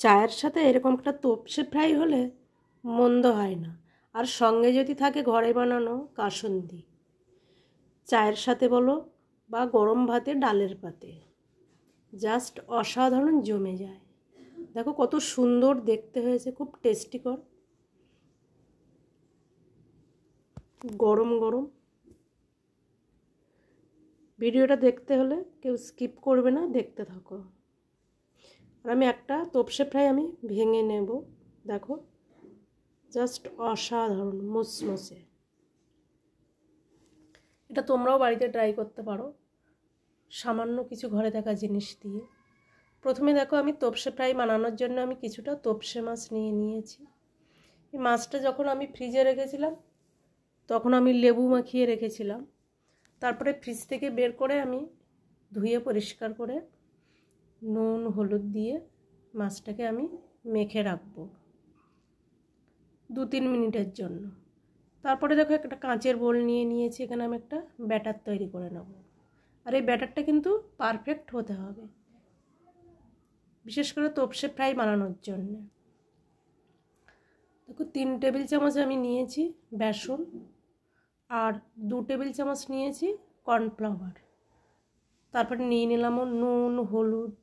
চায়ের সাথে এরকম একটা তোপসে ফ্রাই হলে মন্দ হয় না। আর সঙ্গে যদি থাকে ঘরে বানানো কাসুন্দি, চায়ের সাথে বলো বা গরম ভাতে ডালের পাতে, জাস্ট অসাধারণ জমে যায়। দেখো কত সুন্দর দেখতে হয়েছে, খুব টেস্টিকর, গরম গরম। ভিডিওটা দেখতে হলে কেউ স্কিপ করবে না, দেখতে থাকো। আর আমি একটা তোপসে ফ্রাই আমি ভেঙে নেব। দেখো জাস্ট অসাধারণ মুসমুসে। এটা তোমরাও বাড়িতে ট্রাই করতে পারো সামান্য কিছু ঘরে থাকা জিনিস দিয়ে। প্রথমে দেখো আমি তোপসে ফ্রাই বানানোর জন্য আমি কিছুটা তোপসে মাছ নিয়ে নিয়েছি। এই মাছটা যখন আমি ফ্রিজে রেখেছিলাম তখন আমি লেবু মাখিয়ে রেখেছিলাম। তারপরে ফ্রিজ থেকে বের করে আমি ধুয়ে পরিষ্কার করে নুন হলুদ দিয়ে মাছটাকে আমি মেখে রাখবো 2-3 মিনিটের জন্য। তারপরে দেখো একটা কাঁচের বোল নিয়ে নিয়েছি, এখানে আমি একটা ব্যাটার তৈরি করে নেব। আর এই ব্যাটারটা কিন্তু পারফেক্ট হতে হবে, বিশেষ করে তোপসে ফ্রাই বানানোর জন্য। দেখো 3 টেবিল চামচ আমি নিয়েছি বেসন, আর 2 টেবিল চামচ নিয়েছি কর্নফ্লাওয়ার। তারপরে নিয়ে নিলাম নুন হলুদ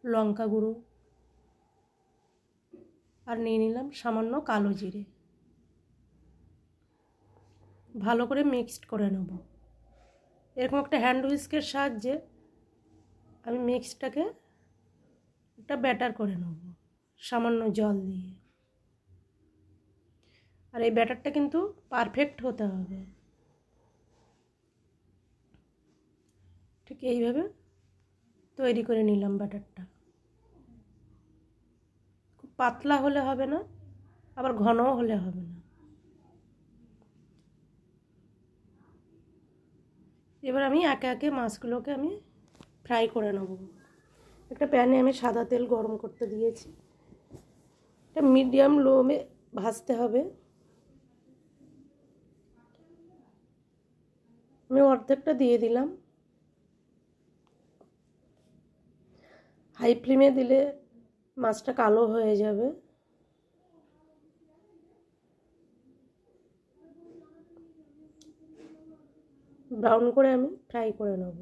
লঙ্কা গুঁড়ো, আর নিয়ে নিলাম সামান্য কালো জিরে। ভালো করে মিক্সড করে নেব। এরকম একটা হ্যান্ড হুইস্কের সাহায্যে আমি মিক্সটাকে একটা ব্যাটার করে নেব সামান্য জল দিয়ে। আর এই ব্যাটারটা কিন্তু পারফেক্ট হতে হবে, ঠিক এইভাবে তৈরি করে নিলাম ব্যাটারটা। খুব পাতলা হলে হবে না, আবার ঘনও হলে হবে না। এবার আমি একে একে মাছগুলোকে আমি ফ্রাই করে নেব। একটা প্যানে আমি সাদা তেল গরম করতে দিয়েছি, এটা মিডিয়াম লোমে ভাজতে হবে। আমি অর্ধেকটা দিয়ে দিলাম। হাই ফ্লেমে দিলে মাছটা কালো হয়ে যাবে। ব্রাউন করে আমি ফ্রাই করে নেব।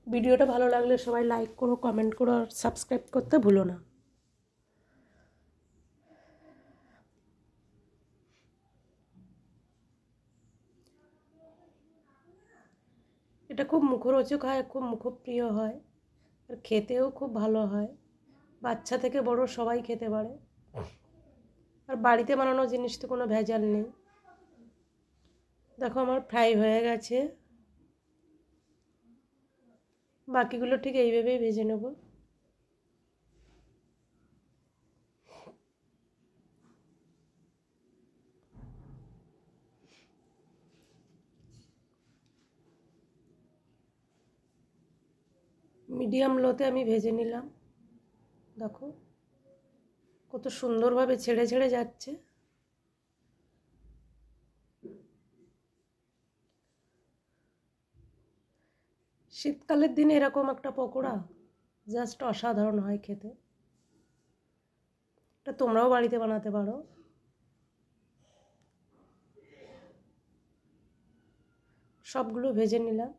ভিডিওটা ভালো লাগলে সবাই লাইক করো, কমেন্ট করো, আর সাবস্ক্রাইব করতে ভুলো না। এটা খুব মুখরোচক হয়, খুব মুখপ্রিয় হয়, আর খেতেও খুব ভালো হয়। বাচ্চা থেকে বড় সবাই খেতে পারে। আর বাড়িতে বানানো জিনিস তো কোনো ভেজাল নেই। দেখো আমার ফ্রাই হয়ে গেছে, বাকিগুলো ঠিক এইভাবেই ভেজে নেব। মিডিয়াম লোতে আমি ভেজে নিলাম। দেখো কত সুন্দরভাবে ছেড়ে ছেড়ে যাচ্ছে। শীতকালের দিনে এরকম একটা পকোড়া জাস্ট অসাধারণ হয় খেতে। এটা তোমরাও বাড়িতে বানাতে পারো। সবগুলো ভেজে নিলাম।